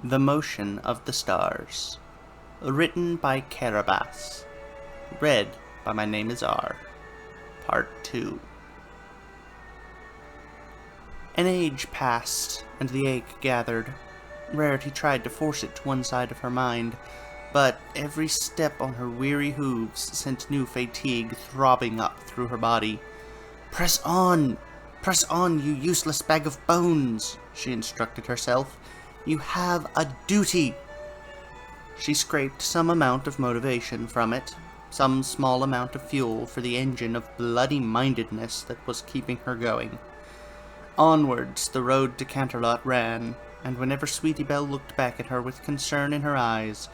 The Motion of the Stars. Written by Carabas. Read by My Name is R. Part 2. An age passed, and the ache gathered. Rarity tried to force it to one side of her mind, but every step on her weary hooves sent new fatigue throbbing up through her body. "Press on! Press on, you useless bag of bones!" she instructed herself. "You have a duty!" She scraped some amount of motivation from it, some small amount of fuel for the engine of bloody-mindedness that was keeping her going. Onwards the road to Canterlot ran, and whenever Sweetie Belle looked back at her with concern in her eyes,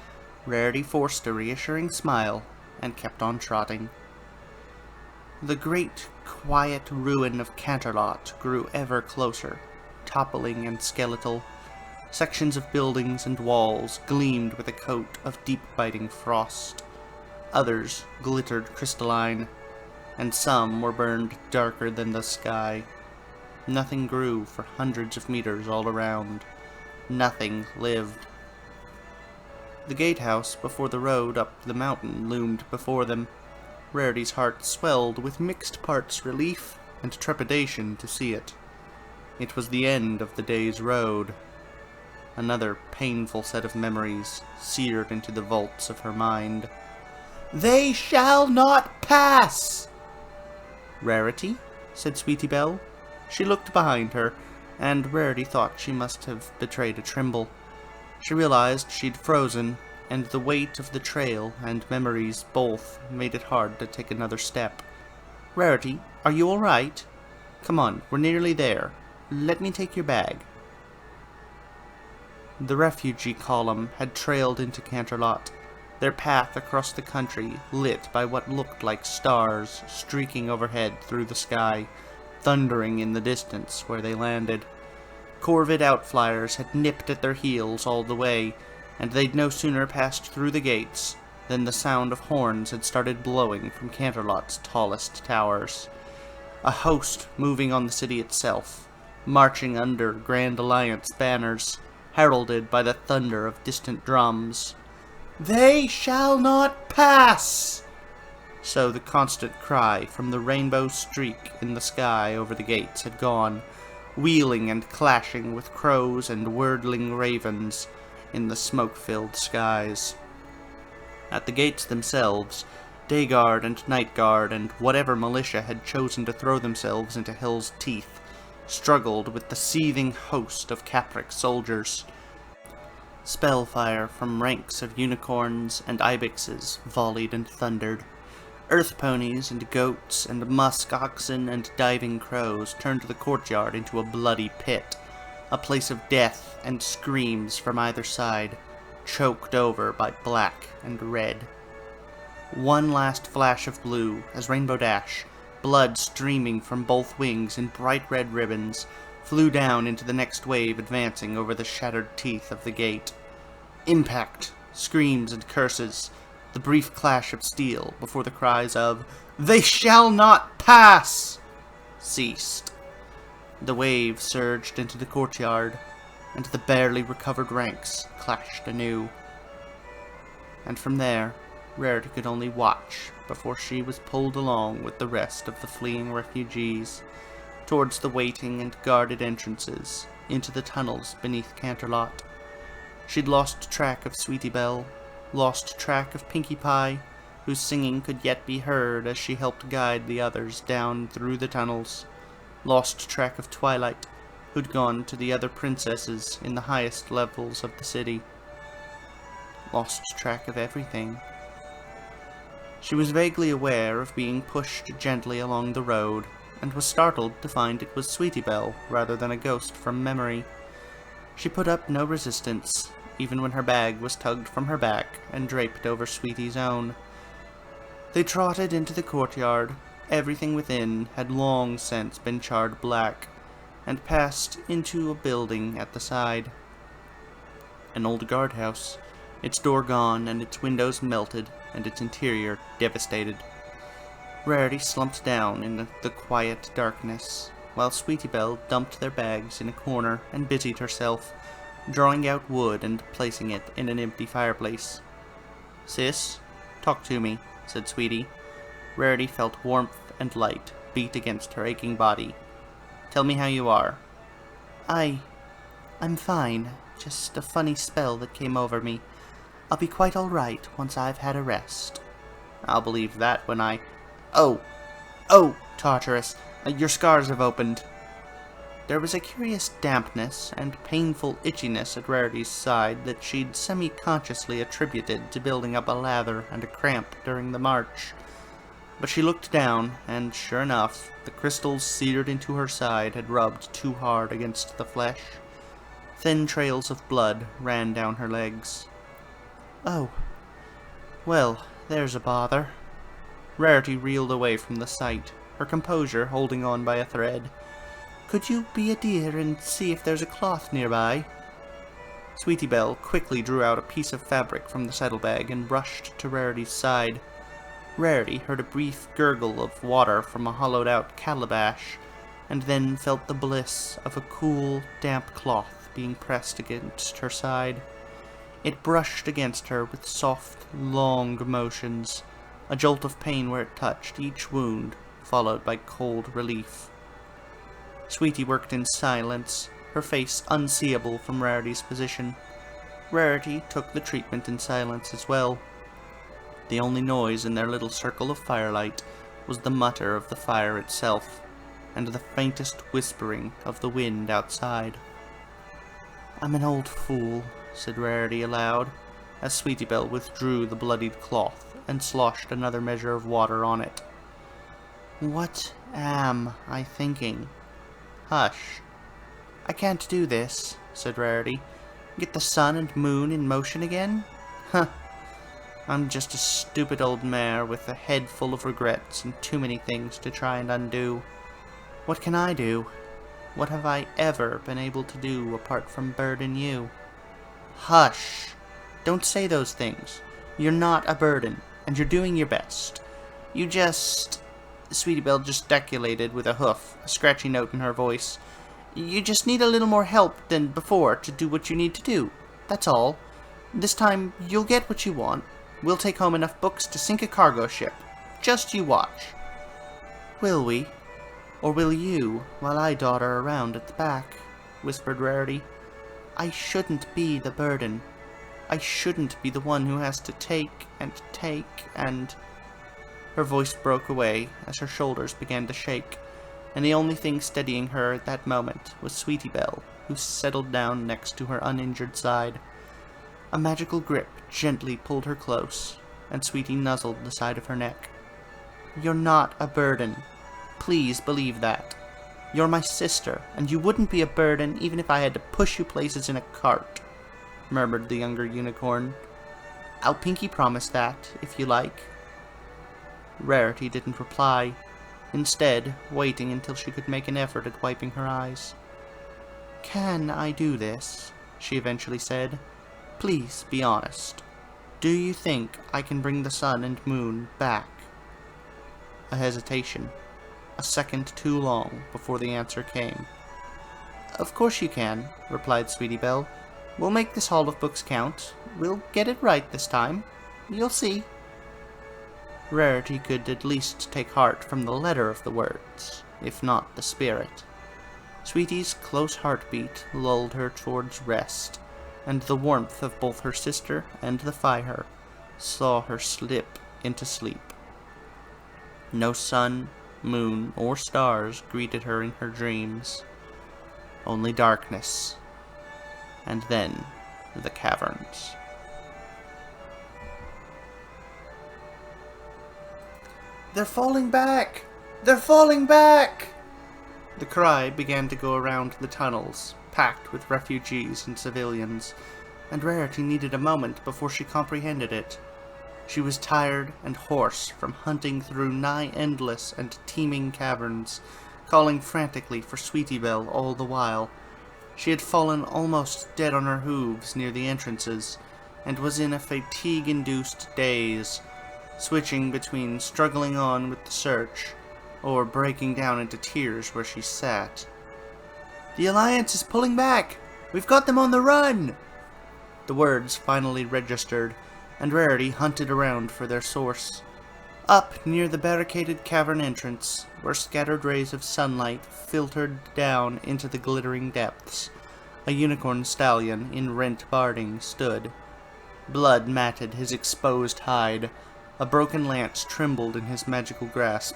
Rarity forced a reassuring smile and kept on trotting. The great, quiet ruin of Canterlot grew ever closer, toppling and skeletal. Sections of buildings and walls gleamed with a coat of deep-biting frost. Others glittered crystalline, and some were burned darker than the sky. Nothing grew for hundreds of meters all around. Nothing lived. The gatehouse before the road up the mountain loomed before them. Rarity's heart swelled with mixed parts relief and trepidation to see it. It was the end of the day's road. Another painful set of memories seared into the vaults of her mind. "They shall not pass!" "Rarity?" said Sweetie Belle. She looked behind her, and Rarity thought she must have betrayed a tremble. She realized she'd frozen, and the weight of the trail and memories both made it hard to take another step. "Rarity, are you all right? Come on, we're nearly there. Let me take your bag." The refugee column had trailed into Canterlot, their path across the country lit by what looked like stars streaking overhead through the sky, thundering in the distance where they landed. Corvid outflyers had nipped at their heels all the way, and they'd no sooner passed through the gates than the sound of horns had started blowing from Canterlot's tallest towers. A host moving on the city itself, marching under Grand Alliance banners, heralded by the thunder of distant drums. "They shall not pass!" So the constant cry from the rainbow streak in the sky over the gates had gone, wheeling and clashing with crows and wordling ravens in the smoke-filled skies. At the gates themselves, Day Guard and Night Guard and whatever militia had chosen to throw themselves into Hell's teeth struggled with the seething host of Capric soldiers. Spellfire from ranks of unicorns and ibexes volleyed and thundered. Earth ponies and goats and musk oxen and diving crows turned the courtyard into a bloody pit, a place of death and screams from either side, choked over by black and red. One last flash of blue as Rainbow Dash, blood streaming from both wings in bright red ribbons, flew down into the next wave advancing over the shattered teeth of the gate. Impact, screams and curses, the brief clash of steel before the cries of "They shall not pass!" ceased. The wave surged into the courtyard, and the barely recovered ranks clashed anew. And from there, Rarity could only watch before she was pulled along with the rest of the fleeing refugees towards the waiting and guarded entrances into the tunnels beneath Canterlot. She'd lost track of Sweetie Belle, lost track of Pinkie Pie, whose singing could yet be heard as she helped guide the others down through the tunnels, lost track of Twilight, who'd gone to the other princesses in the highest levels of the city, lost track of everything. She was vaguely aware of being pushed gently along the road, and was startled to find it was Sweetie Belle rather than a ghost from memory. She put up no resistance, even when her bag was tugged from her back and draped over Sweetie's own. They trotted into the courtyard. Everything within had long since been charred black, and passed into a building at the side. An old guardhouse, its door gone and its windows melted and its interior devastated. Rarity slumped down in the quiet darkness, while Sweetie Belle dumped their bags in a corner and busied herself, drawing out wood and placing it in an empty fireplace. "Sis, talk to me," said Sweetie. Rarity felt warmth and light beat against her aching body. "Tell me how you are." I'm fine. Just a funny spell that came over me. I'll be quite alright once I've had a rest." "I'll believe that when I... Oh, Tartarus, your scars have opened." There was a curious dampness and painful itchiness at Rarity's side that she'd semi-consciously attributed to building up a lather and a cramp during the march. But she looked down, and sure enough, the crystals seared into her side had rubbed too hard against the flesh. Thin trails of blood ran down her legs. "Oh. Well, there's a bother." Rarity reeled away from the sight, her composure holding on by a thread. "Could you be a dear and see if there's a cloth nearby?" Sweetie Belle quickly drew out a piece of fabric from the saddlebag and rushed to Rarity's side. Rarity heard a brief gurgle of water from a hollowed-out calabash, and then felt the bliss of a cool, damp cloth being pressed against her side. It brushed against her with soft, long motions, a jolt of pain where it touched each wound, followed by cold relief. Sweetie worked in silence, her face unseeable from Rarity's position. Rarity took the treatment in silence as well. The only noise in their little circle of firelight was the mutter of the fire itself, and the faintest whispering of the wind outside. "I'm an old fool," said Rarity aloud, as Sweetie Belle withdrew the bloodied cloth and sloshed another measure of water on it. "What am I thinking?" "Hush." "I can't do this," said Rarity. "Get the sun and moon in motion again? Huh. I'm just a stupid old mare with a head full of regrets and too many things to try and undo. What can I do? What have I ever been able to do apart from burden you?" "Hush! Don't say those things. You're not a burden, and you're doing your best. You just..." Sweetie Belle gesticulated with a hoof, a scratchy note in her voice. "You just need a little more help than before to do what you need to do. That's all. This time, you'll get what you want. We'll take home enough books to sink a cargo ship. Just you watch." "Will we? Or will you, while I dawdle around at the back?" whispered Rarity. "I shouldn't be the burden. I shouldn't be the one who has to take and... Her voice broke away as her shoulders began to shake, and the only thing steadying her at that moment was Sweetie Belle, who settled down next to her uninjured side. A magical grip gently pulled her close, and Sweetie nuzzled the side of her neck. "You're not a burden. Please believe that. You're my sister, and you wouldn't be a burden even if I had to push you places in a cart," murmured the younger unicorn. "I'll pinky promise that, if you like." Rarity didn't reply, instead waiting until she could make an effort at wiping her eyes. "Can I do this?" she eventually said. "Please be honest. Do you think I can bring the sun and moon back?" A hesitation, a second too long before the answer came. "Of course you can," replied Sweetie Belle. "We'll make this haul of books count. We'll get it right this time. You'll see." Rarity could at least take heart from the letter of the words, if not the spirit. Sweetie's close heartbeat lulled her towards rest, and the warmth of both her sister and the fire saw her slip into sleep. No sun, moon, or stars greeted her in her dreams. Only darkness, and then the caverns. "They're falling back! They're falling back!" The cry began to go around the tunnels, packed with refugees and civilians, and Rarity needed a moment before she comprehended it. She was tired and hoarse from hunting through nigh endless and teeming caverns, calling frantically for Sweetie Belle all the while. She had fallen almost dead on her hooves near the entrances, and was in a fatigue-induced daze, switching between struggling on with the search, or breaking down into tears where she sat. "The Alliance is pulling back! We've got them on the run! The words finally registered, and Rarity hunted around for their source. Up near the barricaded cavern entrance, where scattered rays of sunlight filtered down into the glittering depths, a unicorn stallion in rent barding stood. Blood matted his exposed hide, a broken lance trembled in his magical grasp,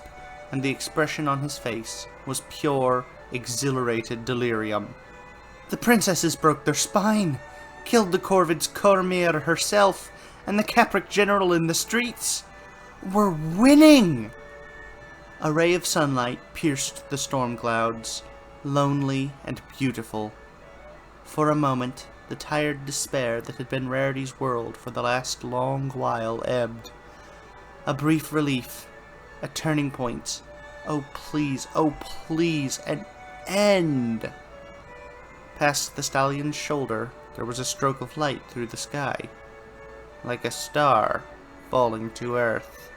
and the expression on his face was pure, exhilarated delirium. The princesses broke their spine, killed the Corvid's Cormir herself, and the Capric general in the streets. We're winning! A ray of sunlight pierced the storm clouds, lonely and beautiful. For a moment, the tired despair that had been Rarity's world for the last long while ebbed. A brief relief, a turning point. Oh please, an end! Past the stallion's shoulder, there was a stroke of light through the sky, like a star falling to earth.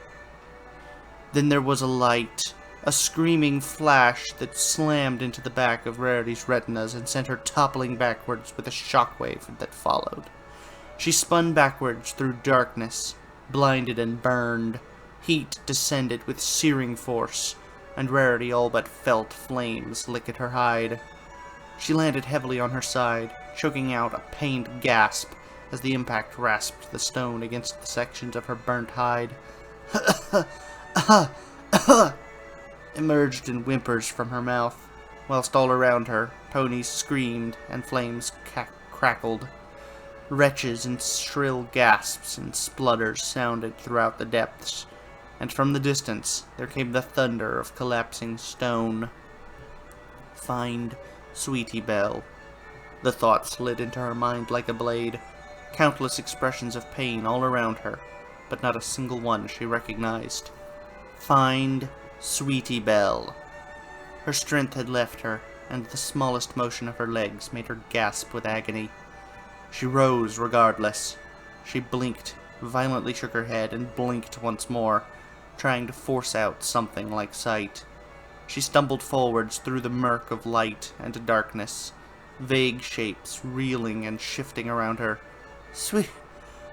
Then there was a light, a screaming flash that slammed into the back of Rarity's retinas and sent her toppling backwards with a shockwave that followed. She spun backwards through darkness, blinded and burned. Heat descended with searing force, and Rarity all but felt flames lick at her hide. She landed heavily on her side, choking out a pained gasp as the impact rasped the stone against the sections of her burnt hide. Emerged in whimpers from her mouth, whilst all around her, ponies screamed and flames crackled. Retches and shrill gasps and splutters sounded throughout the depths, and from the distance there came the thunder of collapsing stone. Find Sweetie Belle. The thought slid into her mind like a blade. Countless expressions of pain all around her, but not a single one she recognized. Find Sweetie Belle. Her strength had left her, and the smallest motion of her legs made her gasp with agony. She rose regardless. She blinked, violently shook her head, and blinked once more, trying to force out something like sight. She stumbled forwards through the murk of light and darkness, vague shapes reeling and shifting around her.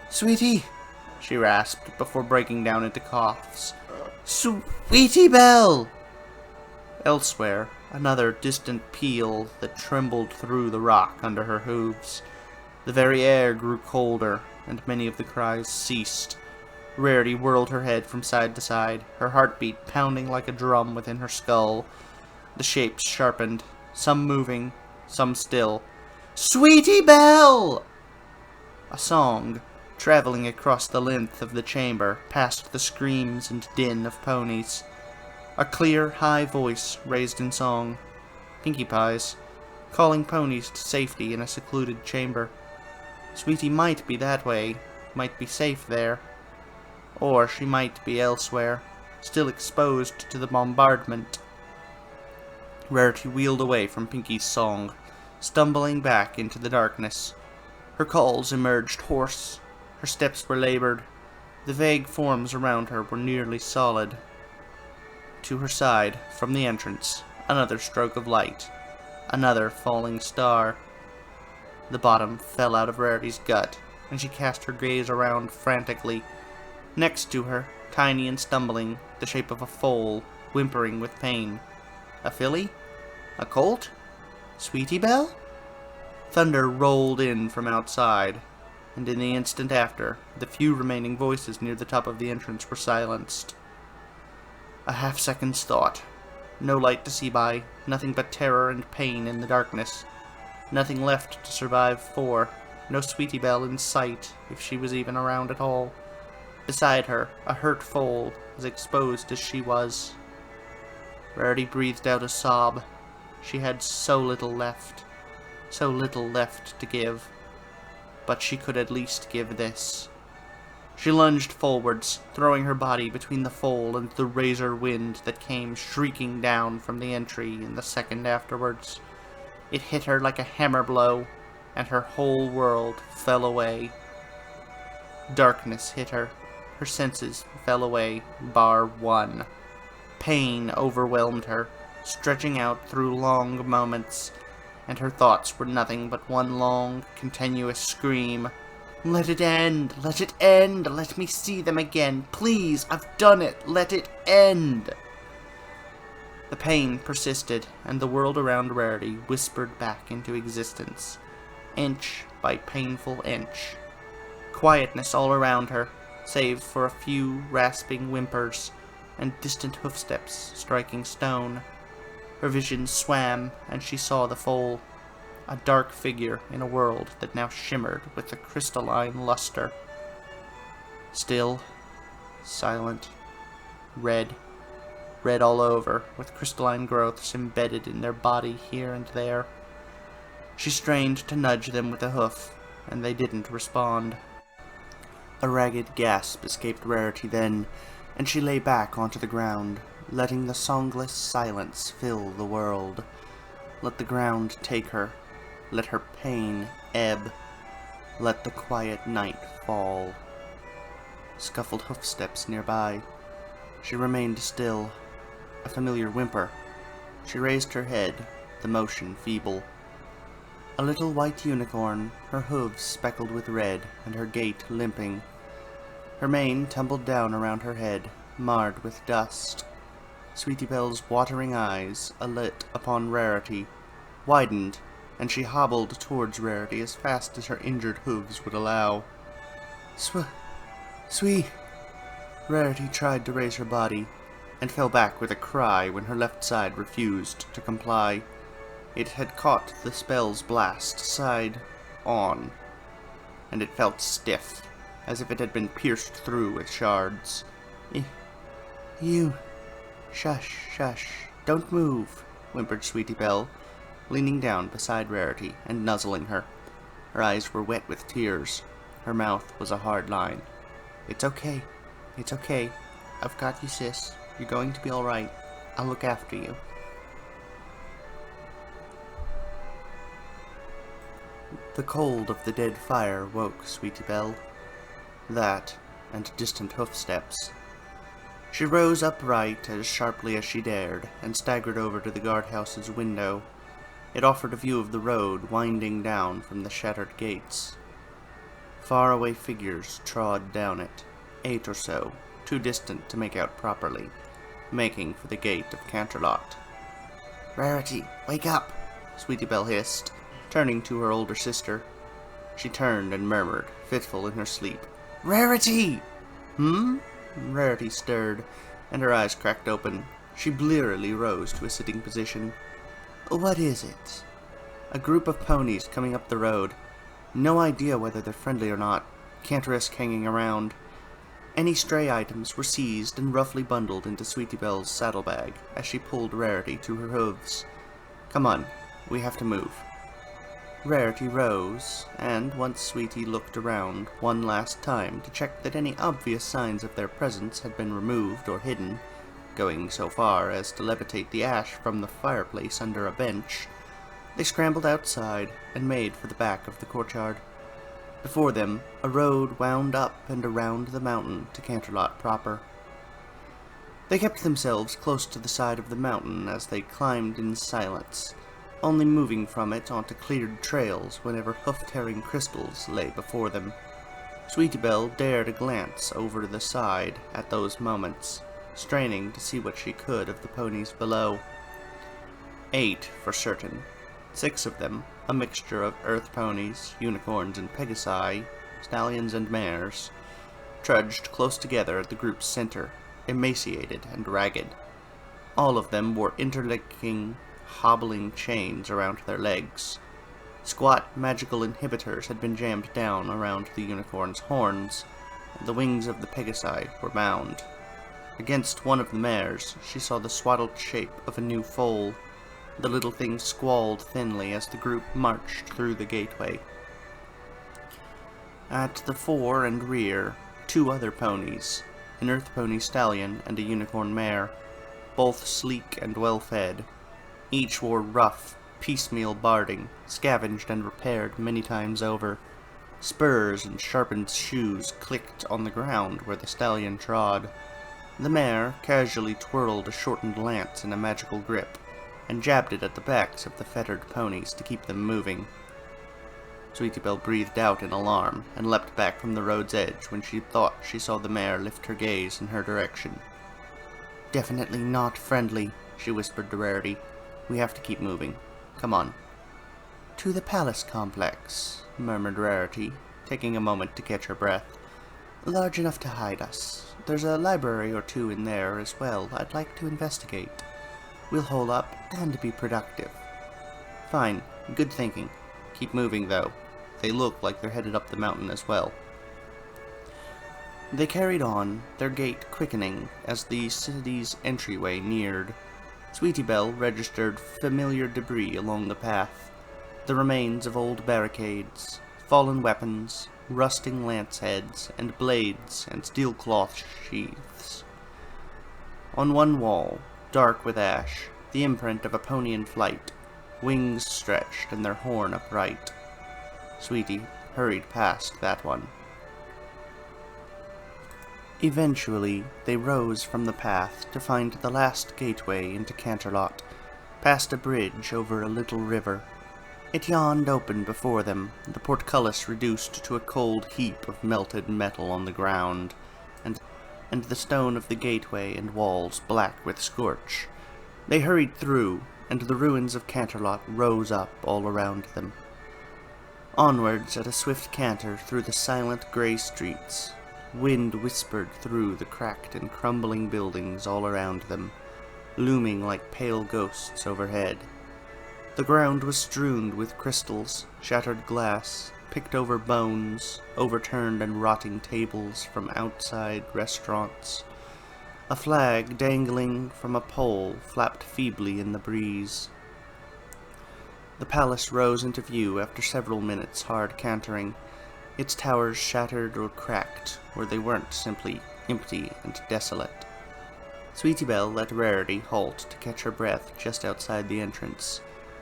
Sweetie, she rasped before breaking down into coughs. Sweetie Belle! Elsewhere, another distant peal that trembled through the rock under her hooves. The very air grew colder, and many of the cries ceased. Rarity whirled her head from side to side, her heartbeat pounding like a drum within her skull. The shapes sharpened, some moving, some still. Sweetie Belle! A song, traveling across the length of the chamber, past the screams and din of ponies. A clear, high voice raised in song. Pinkie Pie's, calling ponies to safety in a secluded chamber. Sweetie might be that way, might be safe there. Or she might be elsewhere, still exposed to the bombardment. Rarity wheeled away from Pinkie's song, stumbling back into the darkness. Her calls emerged hoarse, her steps were labored, the vague forms around her were nearly solid. To her side, from the entrance, another stroke of light, another falling star. The bottom fell out of Rarity's gut, and she cast her gaze around frantically. Next to her, tiny and stumbling, the shape of a foal, whimpering with pain. A filly? A colt? Sweetie Belle? Thunder rolled in from outside, and in the instant after, the few remaining voices near the top of the entrance were silenced. A half-second's thought. No light to see by, nothing but terror and pain in the darkness. Nothing left to survive for, no Sweetie Belle in sight, if she was even around at all. Beside her, a hurt foal, as exposed as she was. Rarity breathed out a sob. She had so little left to give. But she could at least give this. She lunged forwards, throwing her body between the foal and the razor wind that came shrieking down from the entry in the second afterwards. It hit her like a hammer blow, and her whole world fell away. Darkness hit her. Her senses fell away, bar one. Pain overwhelmed her, stretching out through long moments. and her thoughts were nothing but one long, continuous scream. Let it end! Let it end! Let me see them again! Please! I've done it! Let it end! The pain persisted, and the world around Rarity whispered back into existence, inch by painful inch. Quietness all around her, save for a few rasping whimpers and distant hoofsteps striking stone. Her vision swam, and she saw the foal, a dark figure in a world that now shimmered with a crystalline luster. Still, silent, red all over, with crystalline growths embedded in their body here and there. She strained to nudge them with a hoof, and they didn't respond. A ragged gasp escaped Rarity then, and she lay back onto the ground, letting the songless silence fill the world. Let the ground take her. Let her pain ebb. Let the quiet night fall. Scuffled hoofsteps nearby. She remained still. A familiar whimper. She raised her head, the motion feeble. A little white unicorn, her hooves speckled with red, and her gait limping. Her mane tumbled down around her head, marred with dust. Sweetie Belle's watering eyes, alit upon Rarity, widened, and she hobbled towards Rarity as fast as her injured hooves would allow. Sweet! Rarity tried to raise her body, and fell back with a cry when her left side refused to comply. It had caught the spell's blast side on, and it felt stiff, as if it had been pierced through with shards. You... Shush, don't move, whimpered Sweetie Belle, leaning down beside Rarity and nuzzling her. Her eyes were wet with tears. Her mouth was a hard line. It's okay. I've got you, sis. You're going to be alright. I'll look after you. The cold of the dead fire woke Sweetie Belle. That, and distant hoofsteps. She rose upright as sharply as she dared, and staggered over to the guardhouse's window. It offered a view of the road winding down from the shattered gates. Faraway figures trod down it, 8 or so, too distant to make out properly, making for the gate of Canterlot. "Rarity, wake up!" Sweetie Belle hissed, turning to her older sister. She turned and murmured, fitful in her sleep, "Rarity!" Rarity stirred, and her eyes cracked open. She blearily rose to a sitting position. "What is it?" "A group of ponies coming up the road. No idea whether they're friendly or not. Can't risk hanging around." Any stray items were seized and roughly bundled into Sweetie Belle's saddlebag as she pulled Rarity to her hooves. "Come on, we have to move." Rarity rose, and once Sweetie looked around one last time to check that any obvious signs of their presence had been removed or hidden, going so far as to levitate the ash from the fireplace under a bench, they scrambled outside and made for the back of the courtyard. Before them, a road wound up and around the mountain to Canterlot proper. They kept themselves close to the side of the mountain as they climbed in silence, only moving from it onto cleared trails whenever hoof-tearing crystals lay before them. Sweetie Belle dared a glance over to the side at those moments, straining to see what she could of the ponies below. 8 for certain. 6 of them, a mixture of earth ponies, unicorns and pegasi, stallions and mares, trudged close together at the group's center, emaciated and ragged. All of them wore interlinking, hobbling chains around their legs. Squat magical inhibitors had been jammed down around the unicorn's horns, and the wings of the pegasi were bound. Against one of the mares, she saw the swaddled shape of a new foal. The little thing squalled thinly as the group marched through the gateway. At the fore and rear, 2 other ponies, an earth pony stallion and a unicorn mare, both sleek and well-fed. Each wore rough, piecemeal barding, scavenged and repaired many times over. Spurs and sharpened shoes clicked on the ground where the stallion trod. The mare casually twirled a shortened lance in a magical grip, and jabbed it at the backs of the fettered ponies to keep them moving. Sweetie Belle breathed out in alarm and leapt back from the road's edge when she thought she saw the mare lift her gaze in her direction. "Definitely not friendly," she whispered to Rarity. "We have to keep moving. Come on." "To the palace complex," murmured Rarity, taking a moment to catch her breath. "Large enough to hide us. There's a library or two in there as well I'd like to investigate. We'll hole up and be productive." "Fine. Good thinking. Keep moving, though. They look like they're headed up the mountain as well." They carried on, their gait quickening as the city's entryway neared. Sweetie Belle registered familiar debris along the path. The remains of old barricades, fallen weapons, rusting lance heads, and blades and steel cloth sheaths. On one wall, dark with ash, the imprint of a pony in flight, wings stretched and their horn upright. Sweetie hurried past that one. Eventually, they rose from the path to find the last gateway into Canterlot, past a bridge over a little river. It yawned open before them, the portcullis reduced to a cold heap of melted metal on the ground, and the stone of the gateway and walls black with scorch. They hurried through, and the ruins of Canterlot rose up all around them. Onwards at a swift canter through the silent grey streets, wind whispered through the cracked and crumbling buildings all around them, looming like pale ghosts overhead. The ground was strewn with crystals, shattered glass, picked over bones, overturned and rotting tables from outside restaurants. A flag dangling from a pole flapped feebly in the breeze. The palace rose into view after several minutes' hard cantering, its towers shattered or cracked, where they weren't simply empty and desolate. Sweetie Belle let Rarity halt to catch her breath just outside the entrance,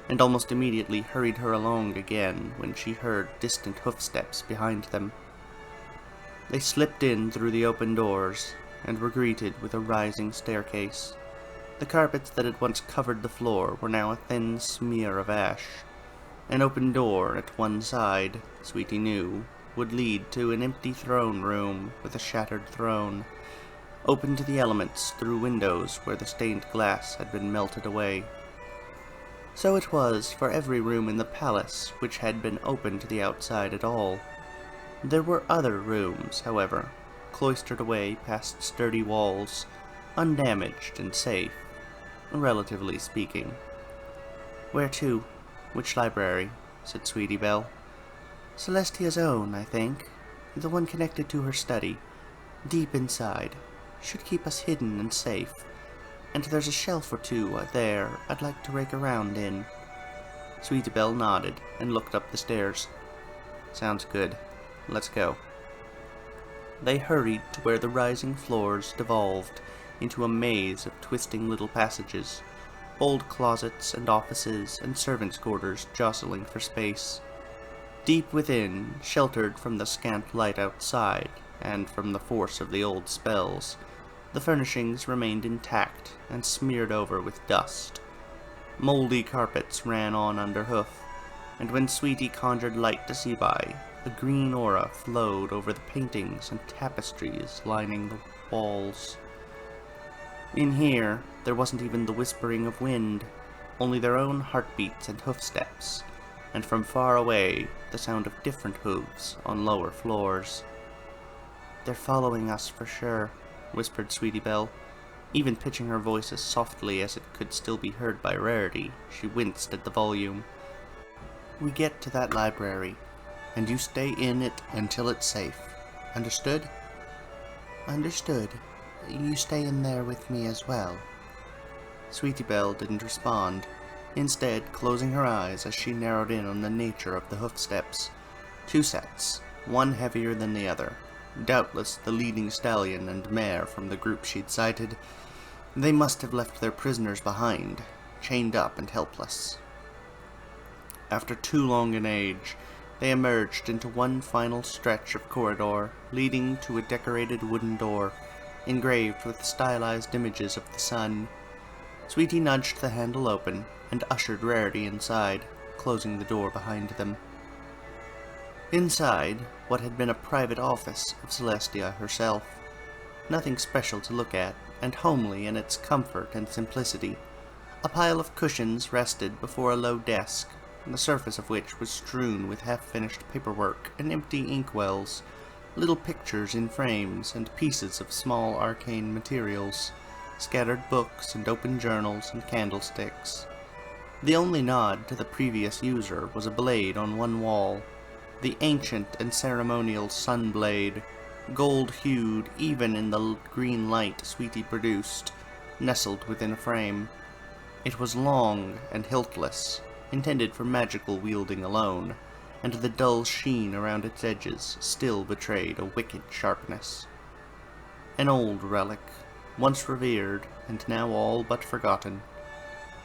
and almost immediately hurried her along again when she heard distant hoofsteps behind them. They slipped in through the open doors, and were greeted with a rising staircase. The carpets that had once covered the floor were now a thin smear of ash. An open door at one side, Sweetie knew, would lead to an empty throne room with a shattered throne, open to the elements through windows where the stained glass had been melted away. So it was for every room in the palace which had been open to the outside at all. There were other rooms, however, cloistered away past sturdy walls, undamaged and safe, relatively speaking. "Where to? Which library?" said Sweetie Belle. "Celestia's own, I think. The one connected to her study. Deep inside. Should keep us hidden and safe. And there's a shelf or two there I'd like to rake around in." Sweetie Belle nodded and looked up the stairs. "Sounds good. Let's go." They hurried to where the rising floors devolved into a maze of twisting little passages, old closets and offices and servants' quarters jostling for space. Deep within, sheltered from the scant light outside and from the force of the old spells, the furnishings remained intact and smeared over with dust. Moldy carpets ran on underhoof, and when Sweetie conjured light to see by, a green aura flowed over the paintings and tapestries lining the walls. In here, there wasn't even the whispering of wind, only their own heartbeats and hoofsteps, and from far away, the sound of different hooves on lower floors. "They're following us for sure," whispered Sweetie Belle. Even pitching her voice as softly as it could still be heard by Rarity, she winced at the volume. "We get to that library, and you stay in it until it's safe. Understood?" "Understood. You stay in there with me as well." Sweetie Belle didn't respond, instead closing her eyes as she narrowed in on the nature of the hoofsteps. 2 sets, one heavier than the other. Doubtless the leading stallion and mare from the group she'd sighted. They must have left their prisoners behind, chained up and helpless. After too long an age, they emerged into one final stretch of corridor, leading to a decorated wooden door, engraved with stylized images of the sun. Sweetie nudged the handle open and ushered Rarity inside, closing the door behind them. Inside, what had been a private office of Celestia herself. Nothing special to look at, and homely in its comfort and simplicity. A pile of cushions rested before a low desk, the surface of which was strewn with half-finished paperwork and empty inkwells, little pictures in frames, and pieces of small arcane materials, scattered books and open journals and candlesticks. The only nod to the previous user was a blade on one wall, the ancient and ceremonial sun blade, gold-hued even in the green light Sweetie produced, nestled within a frame. It was long and hiltless, intended for magical wielding alone, and the dull sheen around its edges still betrayed a wicked sharpness. An old relic, once revered, and now all but forgotten.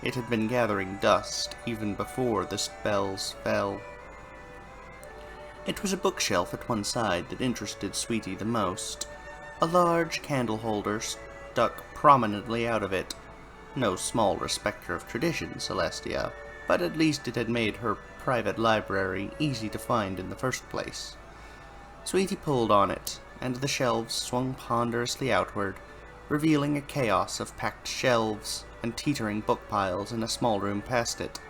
It had been gathering dust even before the spells fell. It was a bookshelf at one side that interested Sweetie the most. A large candle holder stuck prominently out of it. No small respecter of tradition, Celestia, but at least it had made her private library easy to find in the first place. Sweetie pulled on it, and the shelves swung ponderously outward, revealing a chaos of packed shelves and teetering book piles in a small room past it.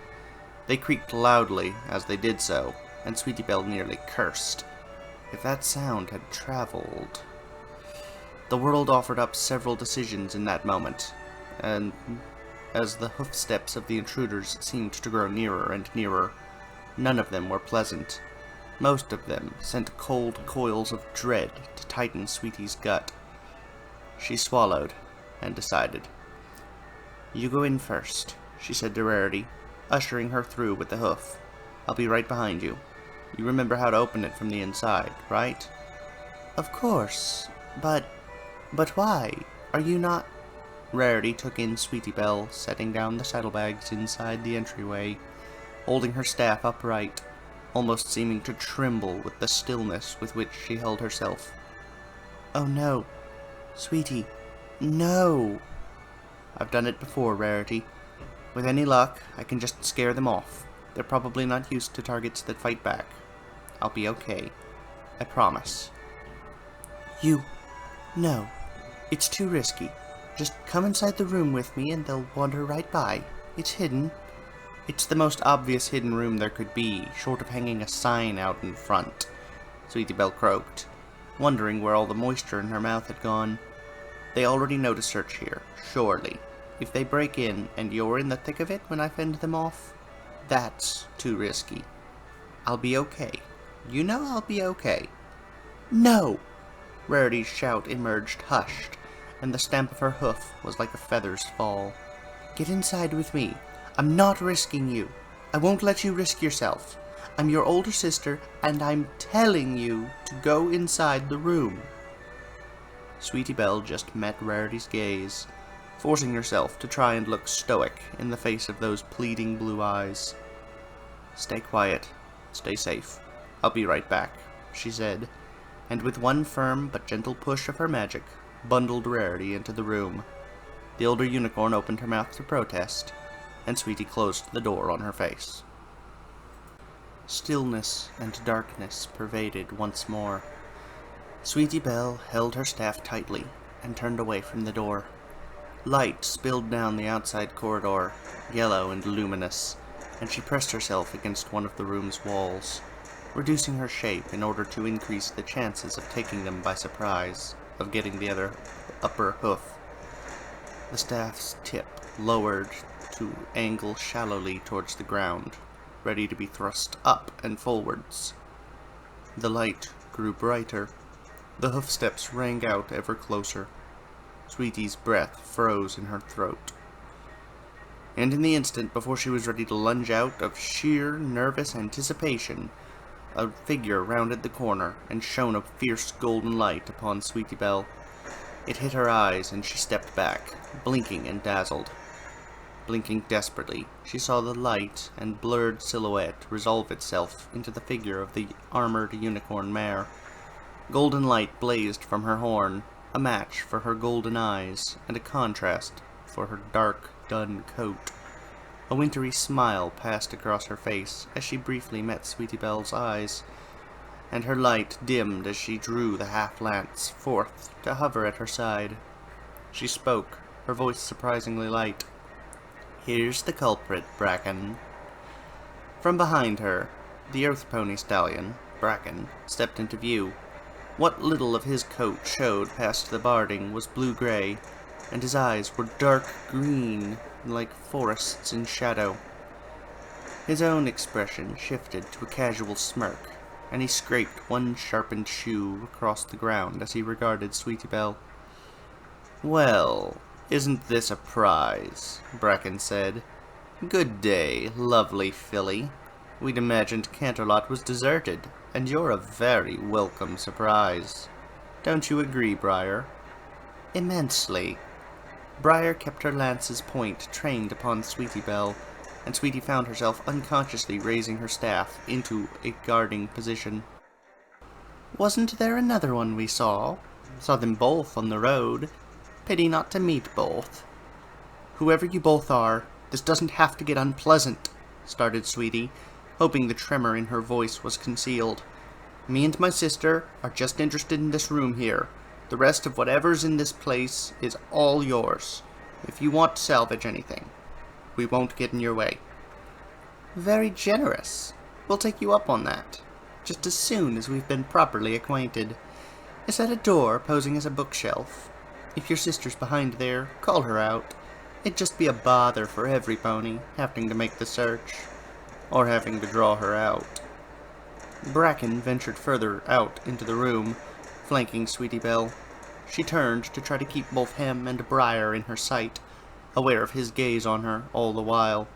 They creaked loudly as they did so, and Sweetie Belle nearly cursed. If that sound had traveled... The world offered up several decisions in that moment, and as the hoofsteps of the intruders seemed to grow nearer and nearer, none of them were pleasant. Most of them sent cold coils of dread to tighten Sweetie's gut. She swallowed, and decided. "You go in first," she said to Rarity, ushering her through with the hoof. "I'll be right behind you. You remember how to open it from the inside, right?" "Of course, but why? Are you not—" Rarity took in Sweetie Belle, setting down the saddlebags inside the entryway, holding her staff upright, almost seeming to tremble with the stillness with which she held herself. "Oh no, Sweetie, no!" "I've done it before, Rarity. With any luck, I can just scare them off. They're probably not used to targets that fight back. I'll be okay. I promise." No. It's too risky. Just come inside the room with me and they'll wander right by. It's hidden." "It's the most obvious hidden room there could be, short of hanging a sign out in front," Sweetie Belle croaked, wondering where all the moisture in her mouth had gone. "They already know to search here, surely. If they break in and you're in the thick of it when I fend them off, that's too risky. I'll be okay. You know I'll be okay." "No!" Rarity's shout emerged hushed, and the stamp of her hoof was like a feather's fall. "Get inside with me. I'm not risking you. I won't let you risk yourself. I'm your older sister, and I'm telling you to go inside the room." Sweetie Belle just met Rarity's gaze, forcing herself to try and look stoic in the face of those pleading blue eyes. "Stay quiet. Stay safe. I'll be right back," she said, and with one firm but gentle push of her magic, bundled Rarity into the room. The older unicorn opened her mouth to protest, and Sweetie closed the door on her face. Stillness and darkness pervaded once more. Sweetie Belle held her staff tightly and turned away from the door. Light spilled down the outside corridor, yellow and luminous, and she pressed herself against one of the room's walls, reducing her shape in order to increase the chances of taking them by surprise, of getting the other upper hoof. The staff's tip lowered to angle shallowly towards the ground, ready to be thrust up and forwards. The light grew brighter. The hoofsteps rang out ever closer. Sweetie's breath froze in her throat. And in the instant before she was ready to lunge out of sheer nervous anticipation, a figure rounded the corner and shone a fierce golden light upon Sweetie Belle. It hit her eyes, and she stepped back, blinking and dazzled. Blinking desperately, she saw the light and blurred silhouette resolve itself into the figure of the armored unicorn mare. Golden light blazed from her horn, a match for her golden eyes, and a contrast for her dark, dun coat. A wintry smile passed across her face as she briefly met Sweetie Belle's eyes, and her light dimmed as she drew the half-lance forth to hover at her side. She spoke, her voice surprisingly light. "Here's the culprit, Bracken." From behind her, the Earth Pony Stallion, Bracken, stepped into view. What little of his coat showed past the barding was blue-gray, and his eyes were dark green, like forests in shadow. His own expression shifted to a casual smirk, and he scraped one sharpened shoe across the ground as he regarded Sweetie Belle. "Well, isn't this a prize?" Bracken said. "Good day, lovely filly. We'd imagined Canterlot was deserted, and you're a very welcome surprise. Don't you agree, Briar?" "Immensely." Briar kept her lance's point trained upon Sweetie Belle, and Sweetie found herself unconsciously raising her staff into a guarding position. "Wasn't there another one we saw? Saw them both on the road. Pity not to meet both." "Whoever you both are, this doesn't have to get unpleasant," started Sweetie, hoping the tremor in her voice was concealed. "Me and my sister are just interested in this room here. The rest of whatever's in this place is all yours, if you want to salvage anything. We won't get in your way." "Very generous. We'll take you up on that, just as soon as we've been properly acquainted. Is that a door posing as a bookshelf? If your sister's behind there, call her out. It'd just be a bother for every pony, having to make the search, or having to draw her out." Bracken ventured further out into the room, flanking Sweetie Belle. She turned to try to keep both him and Briar in her sight, aware of his gaze on her all the while,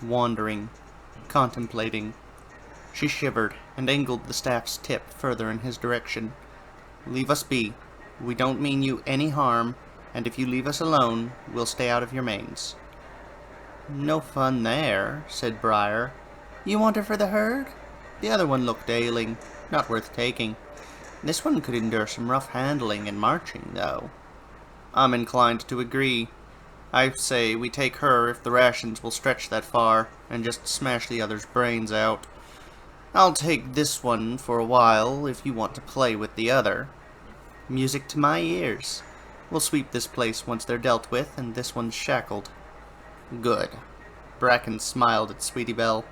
wandering, contemplating. She shivered and angled the staff's tip further in his direction. "Leave us be. We don't mean you any harm, and if you leave us alone, we'll stay out of your mains." "No fun there," said Briar. "You want her for the herd? The other one looked ailing, not worth taking. This one could endure some rough handling and marching, though." "I'm inclined to agree. I say we take her if the rations will stretch that far, and just smash the other's brains out. I'll take this one for a while if you want to play with the other." "Music to my ears. We'll sweep this place once they're dealt with, and this one's shackled." "Good." Bracken smiled at Sweetie Belle.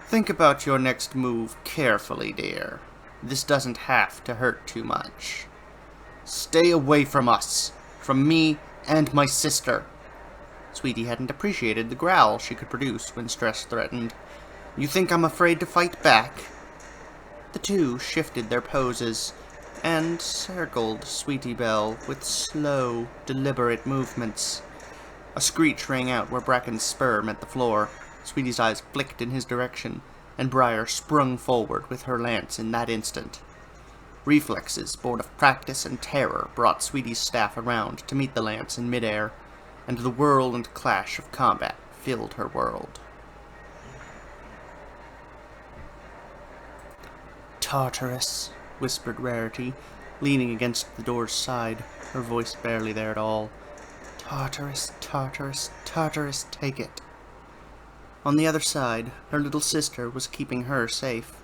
"Think about your next move carefully, dear. This doesn't have to hurt too much." "Stay away from us! From me and my sister!" Sweetie hadn't appreciated the growl she could produce when stress threatened. "You think I'm afraid to fight back?" The two shifted their poses and circled Sweetie Belle with slow, deliberate movements. A screech rang out where Bracken's spur met the floor. Sweetie's eyes flicked in his direction, and Briar sprung forward with her lance in that instant. Reflexes born of practice and terror brought Sweetie's staff around to meet the lance in midair, and the whirl and clash of combat filled her world. "Tartarus," whispered Rarity, leaning against the door's side, her voice barely there at all. "Tartarus, Tartarus, Tartarus, take it." On the other side, her little sister was keeping her safe.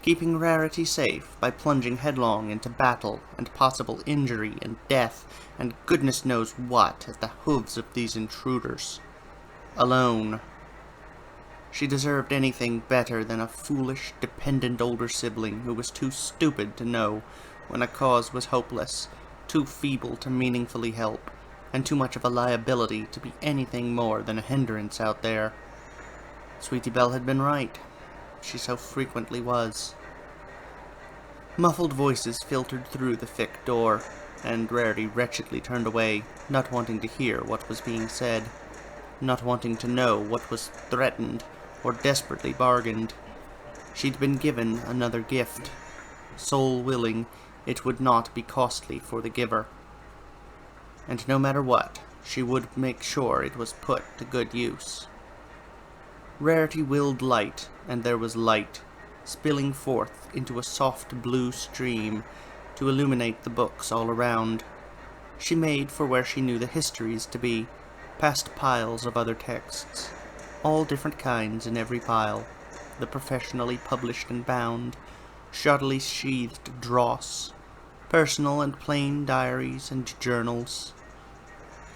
Keeping Rarity safe by plunging headlong into battle and possible injury and death and goodness knows what at the hooves of these intruders. Alone. She deserved anything better than a foolish, dependent older sibling who was too stupid to know when a cause was hopeless, too feeble to meaningfully help, and too much of a liability to be anything more than a hindrance out there. Sweetie Belle had been right. She so frequently was. Muffled voices filtered through the thick door, and Rarity wretchedly turned away, not wanting to hear what was being said, not wanting to know what was threatened or desperately bargained. She'd been given another gift. Soul willing, it would not be costly for the giver. And no matter what, she would make sure it was put to good use. Rarity willed light, and there was light, spilling forth into a soft blue stream to illuminate the books all around. She made for where she knew the histories to be, past piles of other texts, all different kinds in every pile, the professionally published and bound, shoddily sheathed dross, personal and plain diaries and journals.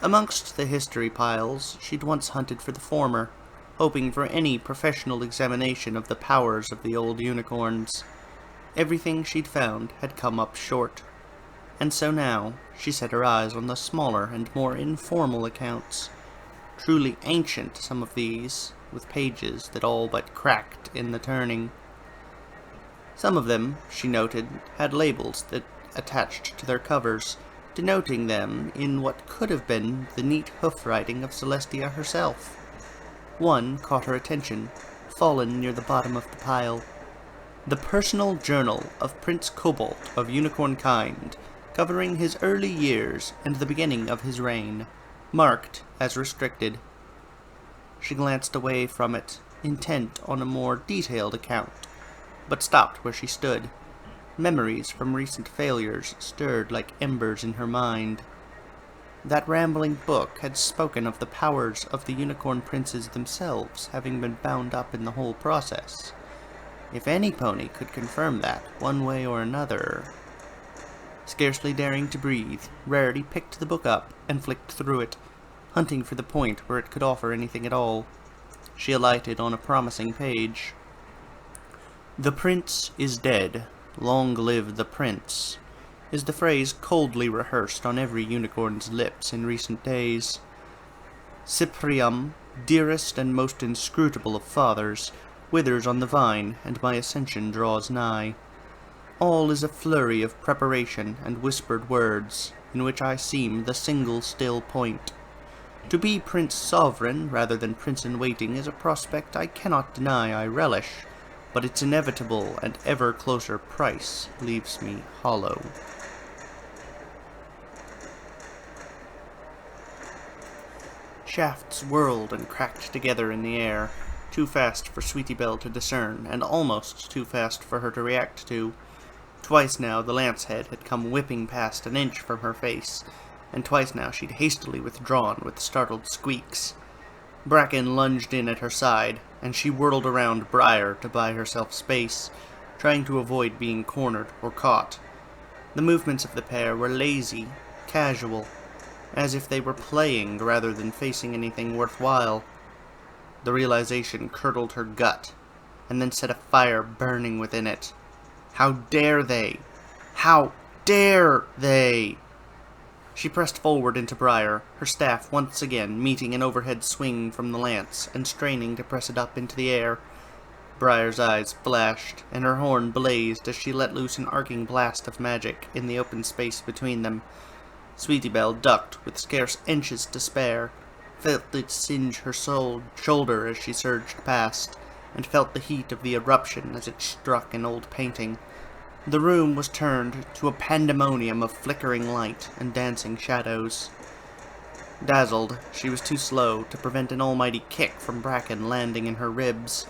Amongst the history piles, she'd once hunted for the former, hoping for any professional examination of the powers of the old unicorns. Everything she'd found had come up short, and so now she set her eyes on the smaller and more informal accounts. Truly ancient, some of these, with pages that all but cracked in the turning. Some of them, she noted, had labels that attached to their covers, denoting them in what could have been the neat hoof-writing of Celestia herself. One caught her attention, fallen near the bottom of the pile. The Personal Journal of Prince Cobalt of Unicorn Kind, covering his early years and the beginning of his reign, marked as restricted. She glanced away from it, intent on a more detailed account, but stopped where she stood. Memories from recent failures stirred like embers in her mind. That rambling book had spoken of the powers of the unicorn princes themselves having been bound up in the whole process. If any pony could confirm that, one way or another... Scarcely daring to breathe, Rarity picked the book up and flicked through it, hunting for the point where it could offer anything at all. She alighted on a promising page. "The prince is dead. Long live the prince," is the phrase coldly rehearsed on every unicorn's lips in recent days. "Cyprium, dearest and most inscrutable of fathers, withers on the vine, and my ascension draws nigh. All is a flurry of preparation and whispered words, in which I seem the single still point. To be Prince Sovereign rather than Prince-in-Waiting is a prospect I cannot deny I relish, but its inevitable and ever closer price leaves me hollow." Shafts whirled and cracked together in the air, too fast for Sweetie Belle to discern, and almost too fast for her to react to. Twice now the lance head had come whipping past an inch from her face, and twice now she'd hastily withdrawn with startled squeaks. Bracken lunged in at her side, and she whirled around Briar to buy herself space, trying to avoid being cornered or caught. The movements of the pair were lazy, casual, as if they were playing rather than facing anything worthwhile. The realization curdled her gut, and then set a fire burning within it. How dare they? How dare they? She pressed forward into Briar, her staff once again meeting an overhead swing from the lance and straining to press it up into the air. Briar's eyes flashed, and her horn blazed as she let loose an arcing blast of magic in the open space between them. Sweetie Belle ducked with scarce inches to spare, felt it singe her shoulder as she surged past, and felt the heat of the eruption as it struck an old painting. The room was turned to a pandemonium of flickering light and dancing shadows. Dazzled, she was too slow to prevent an almighty kick from Bracken landing in her ribs.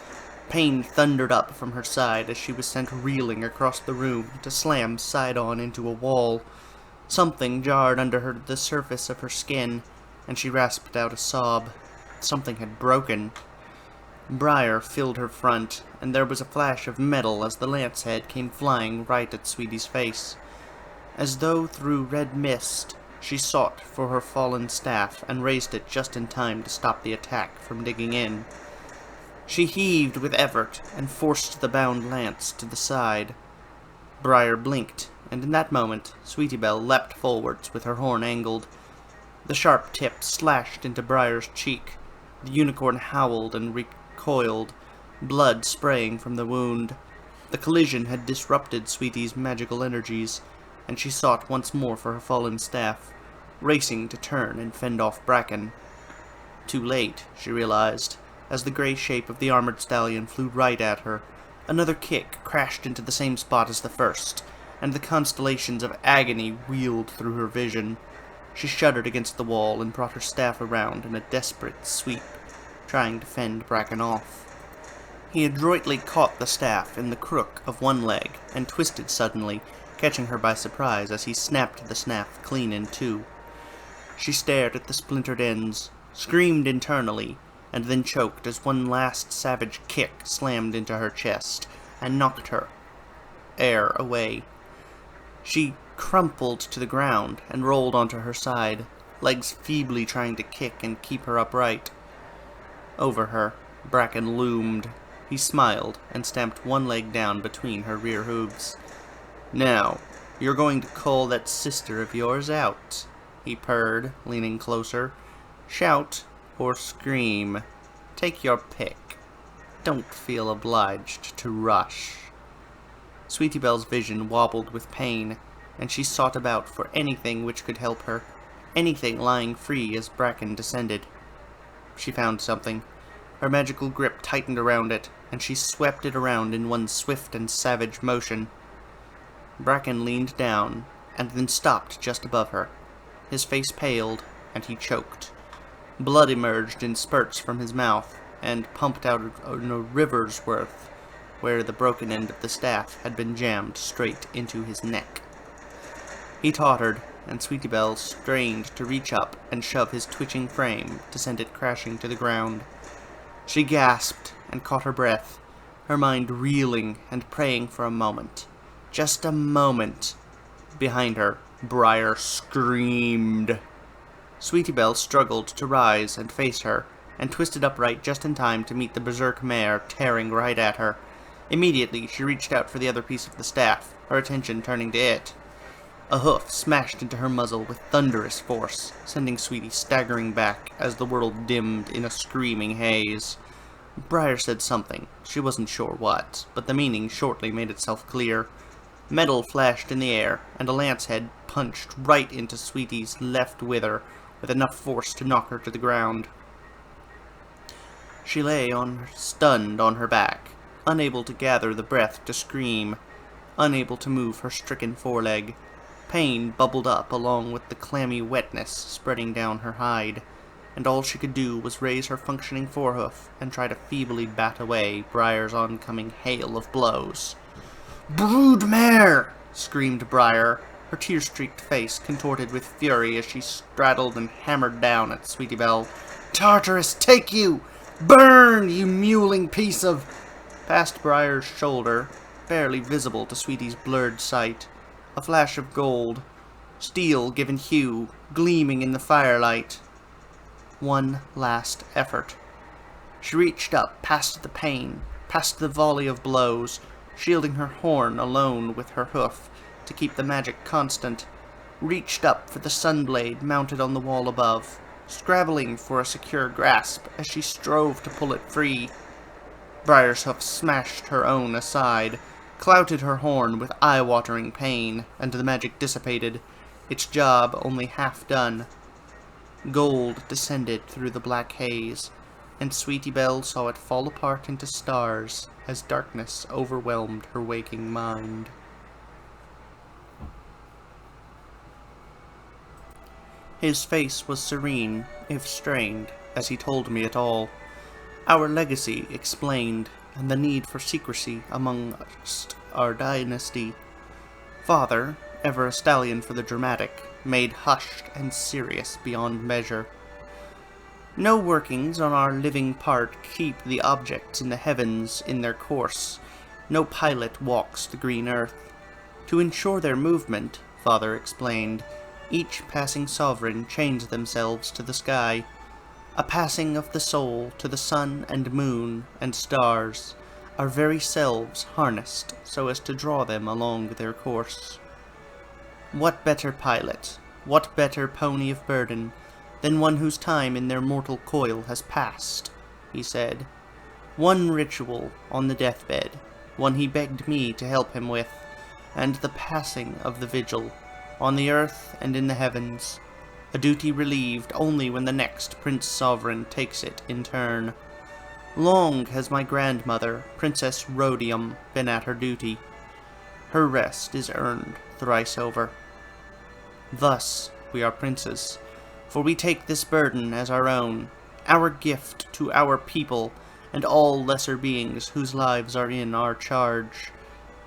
Pain thundered up from her side as she was sent reeling across the room to slam side-on into a wall. Something jarred under the surface of her skin, and she rasped out a sob. Something had broken. Briar filled her front, and there was a flash of metal as the lance head came flying right at Sweetie's face. As though through red mist, she sought for her fallen staff and raised it just in time to stop the attack from digging in. She heaved with effort and forced the bound lance to the side. Briar blinked, and in that moment, Sweetie Belle leapt forwards with her horn angled. The sharp tip slashed into Briar's cheek. The unicorn howled and recoiled, blood spraying from the wound. The collision had disrupted Sweetie's magical energies, and she sought once more for her fallen staff, racing to turn and fend off Bracken. Too late, she realized, as the grey shape of the armored stallion flew right at her. Another kick crashed into the same spot as the first, and the constellations of agony wheeled through her vision. She shuddered against the wall and brought her staff around in a desperate sweep, trying to fend Bracken off. He adroitly caught the staff in the crook of one leg and twisted suddenly, catching her by surprise as he snapped the staff clean in two. She stared at the splintered ends, screamed internally, and then choked as one last savage kick slammed into her chest and knocked her air away. She crumpled to the ground and rolled onto her side, legs feebly trying to kick and keep her upright. Over her, Bracken loomed. He smiled and stamped one leg down between her rear hooves. "Now, you're going to call that sister of yours out," he purred, leaning closer. "Shout or scream. Take your pick. Don't feel obliged to rush." Sweetie Belle's vision wobbled with pain, and she sought about for anything which could help her, anything lying free as Bracken descended. She found something. Her magical grip tightened around it, and she swept it around in one swift and savage motion. Bracken leaned down, and then stopped just above her. His face paled, and he choked. Blood emerged in spurts from his mouth, and pumped out in a river's worth, where the broken end of the staff had been jammed straight into his neck. He tottered, and Sweetie Belle strained to reach up and shove his twitching frame to send it crashing to the ground. She gasped and caught her breath, her mind reeling and praying for a moment. Just a moment. Behind her, Briar screamed. Sweetie Belle struggled to rise and face her, and twisted upright just in time to meet the berserk mare tearing right at her. Immediately, she reached out for the other piece of the staff, her attention turning to it. A hoof smashed into her muzzle with thunderous force, sending Sweetie staggering back as the world dimmed in a screaming haze. Briar said something, she wasn't sure what, but the meaning shortly made itself clear. Metal flashed in the air, and a lance head punched right into Sweetie's left wither, with enough force to knock her to the ground. She lay stunned on her back, unable to gather the breath to scream, unable to move her stricken foreleg. Pain bubbled up along with the clammy wetness spreading down her hide, and all she could do was raise her functioning forehoof and try to feebly bat away Briar's oncoming hail of blows. "Broodmare!" screamed Briar, her tear-streaked face contorted with fury as she straddled and hammered down at Sweetie Belle. "Tartarus, take you! Burn, you mewling piece of—" Past Briar's shoulder, barely visible to Sweetie's blurred sight, a flash of gold, steel given hue, gleaming in the firelight. One last effort. She reached up, past the pain, past the volley of blows, shielding her horn alone with her hoof to keep the magic constant, reached up for the sunblade mounted on the wall above, scrabbling for a secure grasp as she strove to pull it free. Briar's hoof smashed her own aside, clouted her horn with eye-watering pain, and the magic dissipated, its job only half done. Gold descended through the black haze, and Sweetie Belle saw it fall apart into stars as darkness overwhelmed her waking mind. His face was serene, if strained, as he told me it all. Our legacy explained, and the need for secrecy amongst our dynasty. Father, ever a stallion for the dramatic, made hushed and serious beyond measure. No workings on our living part keep the objects in the heavens in their course. No pilot walks the green earth. To ensure their movement, Father explained, each passing sovereign chains themselves to the sky. A passing of the soul to the sun and moon and stars, our very selves harnessed so as to draw them along their course. What better pilot, what better pony of burden, than one whose time in their mortal coil has passed, he said. One ritual on the deathbed, one he begged me to help him with, and the passing of the vigil, on the earth and in the heavens, a duty relieved only when the next Prince Sovereign takes it in turn. Long has my grandmother, Princess Rhodium, been at her duty. Her rest is earned thrice over. Thus we are princes, for we take this burden as our own, our gift to our people and all lesser beings whose lives are in our charge.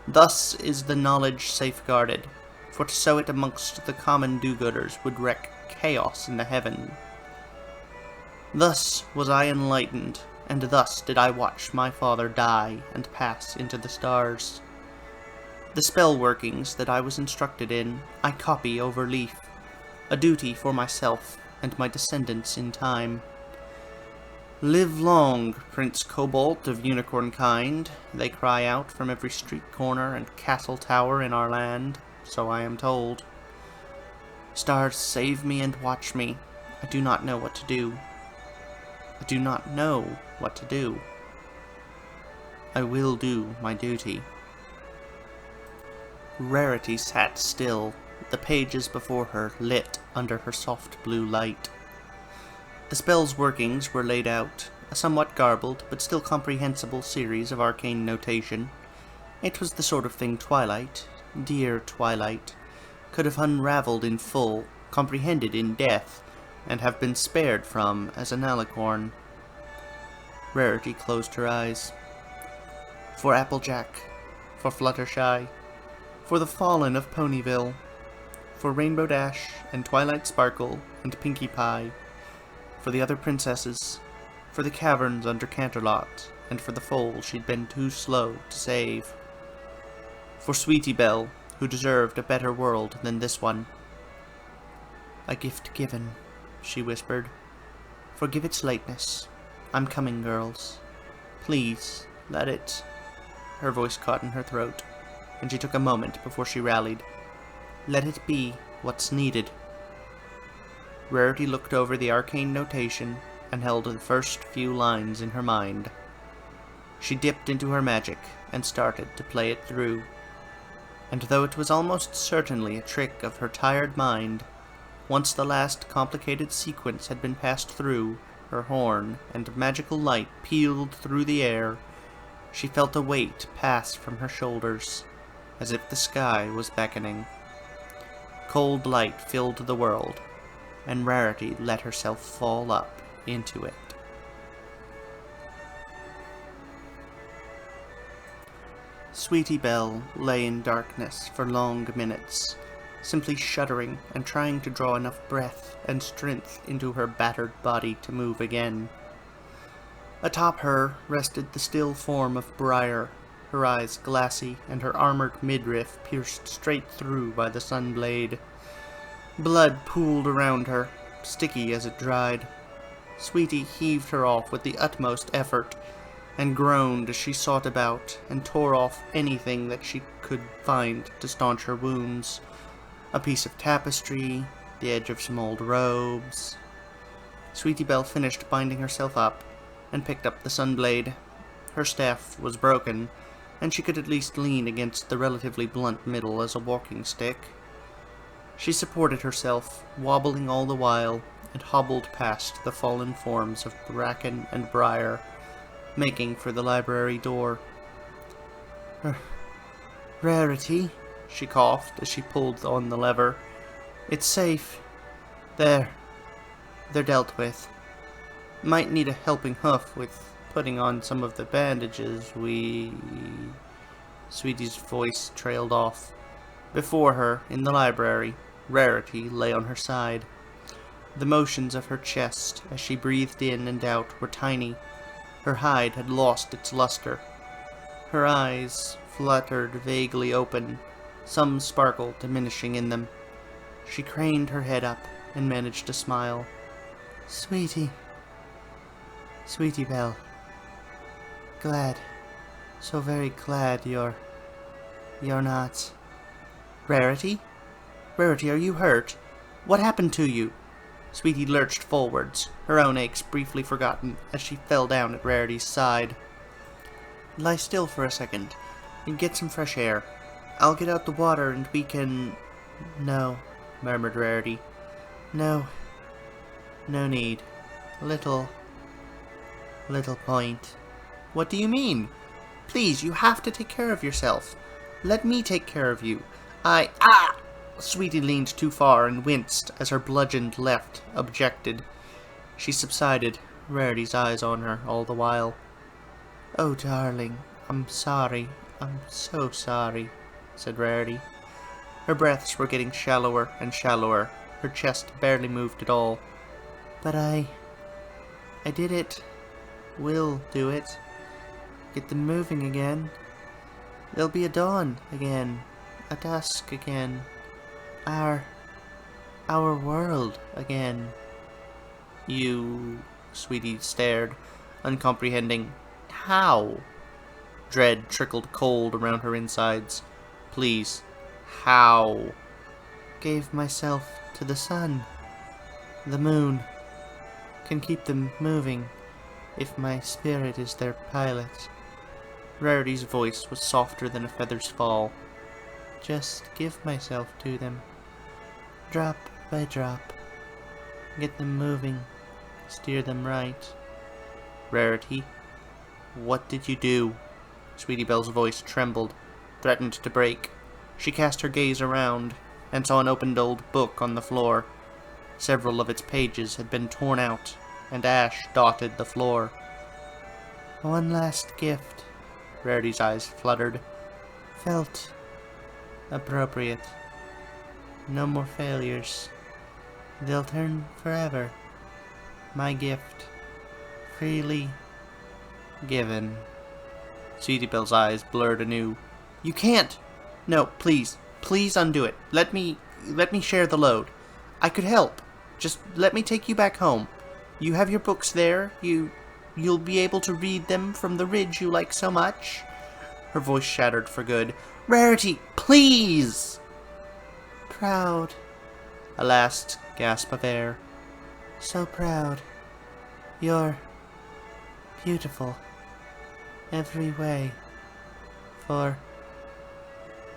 Thus is the knowledge safeguarded, for to sow it amongst the common do-gooders would wreak chaos in the heaven. Thus was I enlightened, and thus did I watch my father die and pass into the stars. The spell workings that I was instructed in, I copy over leaf, a duty for myself and my descendants in time. Live long, Prince Cobalt of unicorn kind, they cry out from every street corner and castle tower in our land, so I am told. Stars, save me and watch me. I do not know what to do. I do not know what to do. I will do my duty. Rarity sat still, the pages before her lit under her soft blue light. The spell's workings were laid out, a somewhat garbled but still comprehensible series of arcane notation. It was the sort of thing Twilight, dear Twilight, could have unraveled in full, comprehended in death, and have been spared from as an alicorn. Rarity closed her eyes. For Applejack, for Fluttershy, for the Fallen of Ponyville, for Rainbow Dash and Twilight Sparkle and Pinkie Pie, for the other princesses, for the caverns under Canterlot, and for the foal she'd been too slow to save. For Sweetie Belle, who deserved a better world than this one. A gift given, she whispered. Forgive its lateness. I'm coming, girls. Please, let it... Her voice caught in her throat, and she took a moment before she rallied. Let it be what's needed. Rarity looked over the arcane notation and held the first few lines in her mind. She dipped into her magic and started to play it through. And though it was almost certainly a trick of her tired mind, once the last complicated sequence had been passed through her horn and magical light peeled through the air, she felt a weight pass from her shoulders, as if the sky was beckoning. Cold light filled the world, and Rarity let herself fall up into it. Sweetie Belle lay in darkness for long minutes, simply shuddering and trying to draw enough breath and strength into her battered body to move again. Atop her rested the still form of Briar, her eyes glassy and her armored midriff pierced straight through by the sunblade. Blood pooled around her, sticky as it dried. Sweetie heaved her off with the utmost effort, and groaned as she sought about and tore off anything that she could find to staunch her wounds. A piece of tapestry, the edge of some old robes. Sweetie Belle finished binding herself up, and picked up the sunblade. Her staff was broken, and she could at least lean against the relatively blunt middle as a walking stick. She supported herself, wobbling all the while, and hobbled past the fallen forms of Bracken and Briar, making for the library door. Rarity, she coughed as she pulled on the lever. It's safe. There. They're dealt with. Might need a helping hoof with putting on some of the bandages Sweetie's voice trailed off. Before her, in the library, Rarity lay on her side. The motions of her chest as she breathed in and out were tiny. Her hide had lost its luster. Her eyes fluttered vaguely open, some sparkle diminishing in them. She craned her head up and managed to smile. Sweetie Belle. Glad. So very glad you're not... Rarity? Rarity, are you hurt? What happened to you? Sweetie lurched forwards, her own aches briefly forgotten, as she fell down at Rarity's side. Lie still for a second, and get some fresh air. I'll get out the water and we can... No, murmured Rarity. No need. Little point. What do you mean? Please, you have to take care of yourself. Let me take care of you. Sweetie leaned too far and winced as her bludgeoned left objected. She subsided, Rarity's eyes on her all the while. Oh, darling, I'm sorry. I'm so sorry, said Rarity. Her breaths were getting shallower and shallower. Her chest barely moved at all. But I did it. We'll do it. Get them moving again. There'll be a dawn again. A dusk again. Our world again. You... Sweetie stared, uncomprehending. How? Dread trickled cold around her insides. Please, how? Gave myself to the sun. The moon. Can keep them moving if my spirit is their pilot. Rarity's voice was softer than a feather's fall. Just give myself to them. Drop by drop. Get them moving. Steer them right. Rarity, what did you do? Sweetie Belle's voice trembled, threatened to break. She cast her gaze around, and saw an opened old book on the floor. Several of its pages had been torn out, and ash dotted the floor. One last gift. Rarity's eyes fluttered. Felt appropriate. No more failures. They'll turn forever. My gift. Freely given. Sweetie Belle's eyes blurred anew. You can't! No, please. Please undo it. Let me share the load. I could help. Just let me take you back home. You have your books there. You'll be able to read them from the ridge you like so much. Her voice shattered for good. Rarity, please! Proud. A last gasp of air. So proud. You're beautiful. Every way.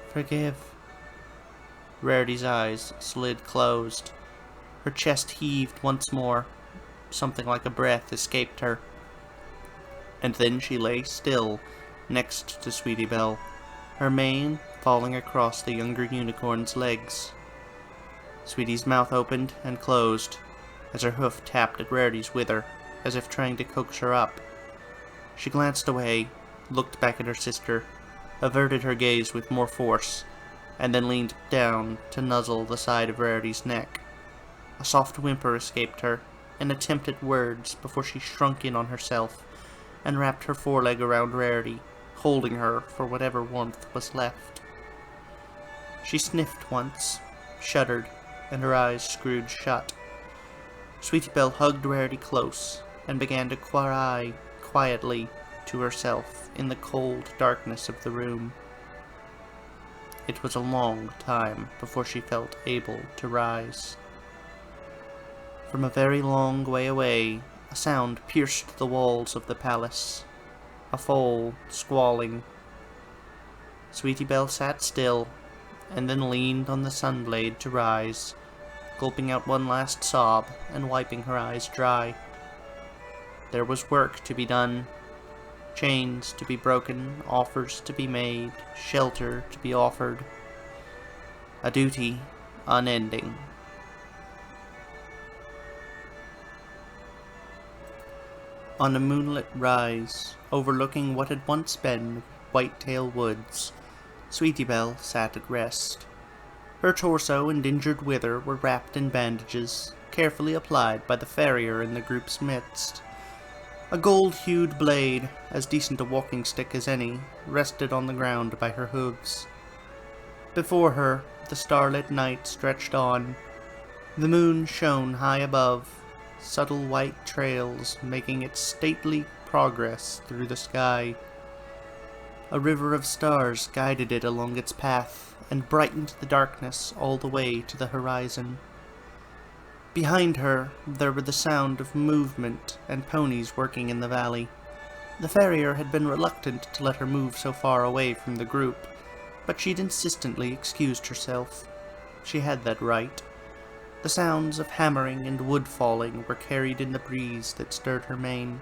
Forgive. Rarity's eyes slid closed. Her chest heaved once more. Something like a breath escaped her. And then she lay still, next to Sweetie Belle, her mane falling across the younger unicorn's legs. Sweetie's mouth opened and closed, as her hoof tapped at Rarity's wither, as if trying to coax her up. She glanced away, looked back at her sister, averted her gaze with more force, and then leaned down to nuzzle the side of Rarity's neck. A soft whimper escaped her, an attempt at words before she shrunk in on herself, and wrapped her foreleg around Rarity, holding her for whatever warmth was left. She sniffed once, shuddered, and her eyes screwed shut. Sweetie Belle hugged Rarity close, and began to cry quietly to herself in the cold darkness of the room. It was a long time before she felt able to rise. From a very long way away, a sound pierced the walls of the palace. A foal squalling. Sweetie Belle sat still, and then leaned on the sunblade to rise, gulping out one last sob and wiping her eyes dry. There was work to be done, chains to be broken, offers to be made, shelter to be offered. A duty unending. On a moonlit rise, overlooking what had once been Whitetail Woods, Sweetie Belle sat at rest. Her torso and injured wither were wrapped in bandages, carefully applied by the farrier in the group's midst. A gold-hued blade, as decent a walking stick as any, rested on the ground by her hooves. Before her, the starlit night stretched on. The moon shone high above, subtle white trails making its stately progress through the sky. A river of stars guided it along its path and brightened the darkness all the way to the horizon. Behind her, there were the sound of movement and ponies working in the valley. The farrier had been reluctant to let her move so far away from the group, but she'd insistently excused herself. She had that right. The sounds of hammering and wood falling were carried in the breeze that stirred her mane.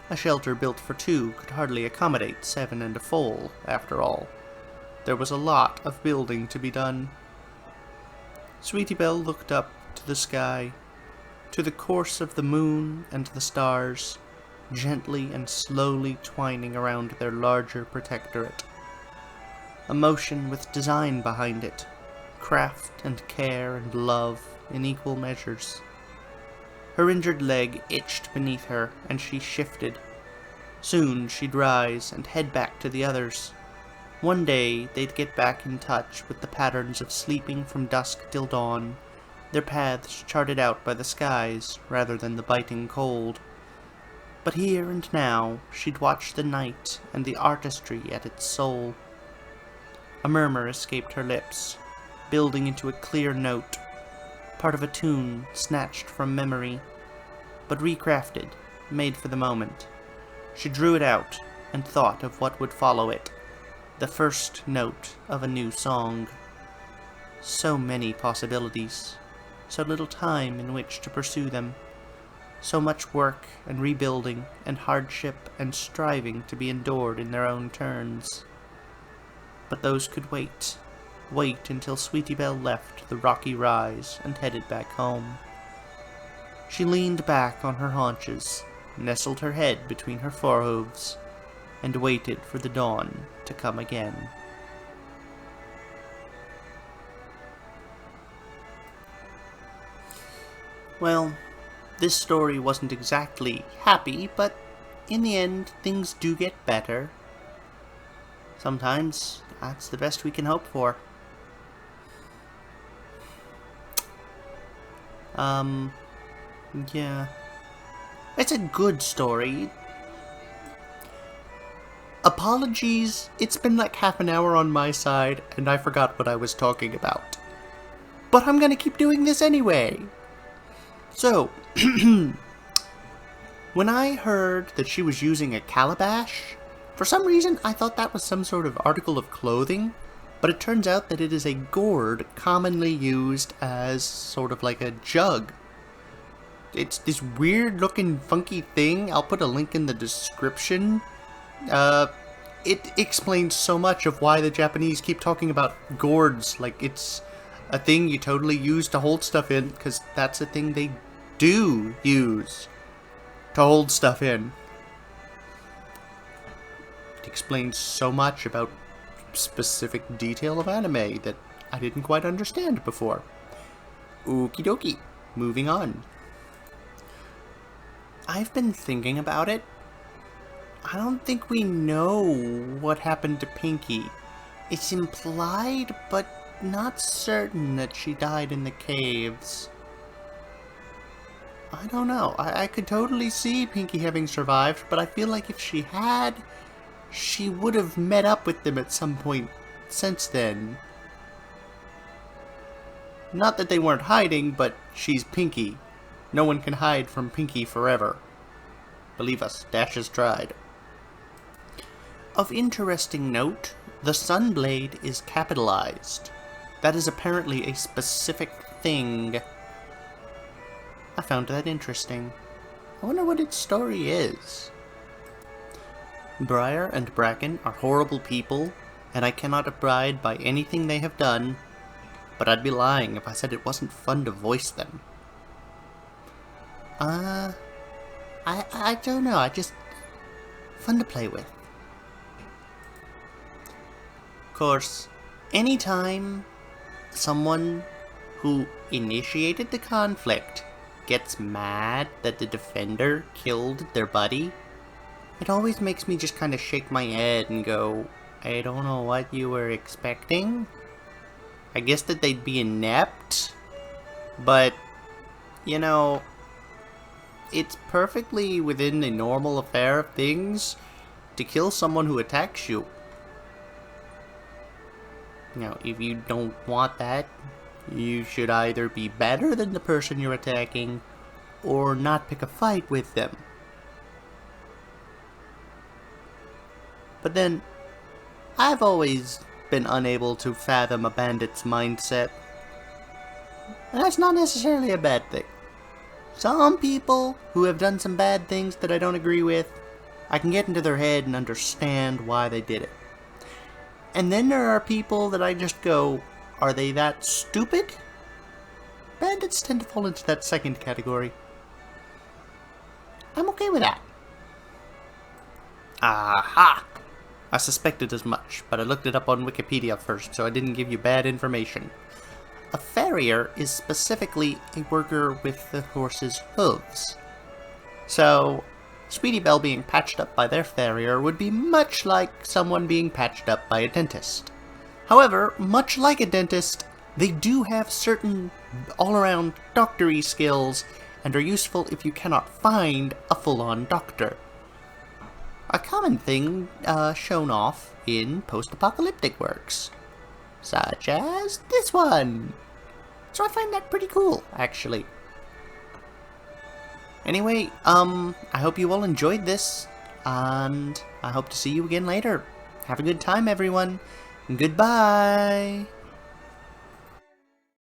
A shelter built for two could hardly accommodate 7 and a foal, after all. There was a lot of building to be done. Sweetie Belle looked up to the sky, to the course of the moon and the stars, gently and slowly twining around their larger protectorate. A motion with design behind it, craft and care and love in equal measures. Her injured leg itched beneath her, and she shifted. Soon she'd rise and head back to the others. One day they'd get back in touch with the patterns of sleeping from dusk till dawn, their paths charted out by the skies rather than the biting cold. But here and now she'd watch the night and the artistry at its soul. A murmur escaped her lips, building into a clear note, part of a tune snatched from memory, but recrafted, made for the moment. She drew it out and thought of what would follow it, the first note of a new song. So many possibilities, so little time in which to pursue them, so much work and rebuilding and hardship and striving to be endured in their own turns. But those could wait until Sweetie Belle left the rocky rise and headed back home. She leaned back on her haunches, nestled her head between her forehooves, and waited for the dawn to come again. Well, this story wasn't exactly happy, but in the end, things do get better. Sometimes that's the best we can hope for. Yeah. It's a good story. Apologies, it's been like half an hour on my side, and I forgot what I was talking about. But I'm gonna keep doing this anyway. So, when I heard that she was using a calabash, for some reason I thought that was some sort of article of clothing, but it turns out that it is a gourd commonly used as sort of like a jug. It's this weird looking funky thing. I'll put a link in the description. It explains so much of why the Japanese keep talking about gourds like it's a thing you totally use to hold stuff in, because that's a thing they do use to hold stuff in. It explains so much about specific detail of anime that I didn't quite understand before. Okie dokie, moving on. I've been thinking about it. I don't think we know what happened to Pinky. It's implied, but not certain that she died in the caves. I don't know. I could totally see Pinky having survived, but I feel like if she had, she would have met up with them at some point since then. Not that they weren't hiding, but she's Pinky. No one can hide from Pinky forever. Believe us, Dash has tried. Of interesting note, the Sunblade is capitalized. That is apparently a specific thing. I found that interesting. I wonder what its story is. Briar and Bracken are horrible people, and I cannot abide by anything they have done, but I'd be lying if I said it wasn't fun to voice them. I don't know, fun to play with. Of course, anytime someone who initiated the conflict gets mad that the defender killed their buddy, it always makes me just kind of shake my head and go, I don't know what you were expecting. I guess that they'd be inept, but, you know, it's perfectly within the normal affair of things to kill someone who attacks you. Now, if you don't want that, you should either be better than the person you're attacking, or not pick a fight with them. But then, I've always been unable to fathom a bandit's mindset. And that's not necessarily a bad thing. Some people who have done some bad things that I don't agree with, I can get into their head and understand why they did it. And then there are people that I just go, are they that stupid? Bandits tend to fall into that second category. I'm okay with that. Aha! I suspected as much, but I looked it up on Wikipedia first, so I didn't give you bad information. a farrier is specifically a worker with the horse's hooves. So, Sweetie Belle being patched up by their farrier would be much like someone being patched up by a dentist. However, much like a dentist, they do have certain all-around doctory skills and are useful if you cannot find a full-on doctor. A common thing shown off in post-apocalyptic works, such as this one. So I find that pretty cool, actually. Anyway, I hope you all enjoyed this, and I hope to see you again later. Have a good time, everyone. Goodbye!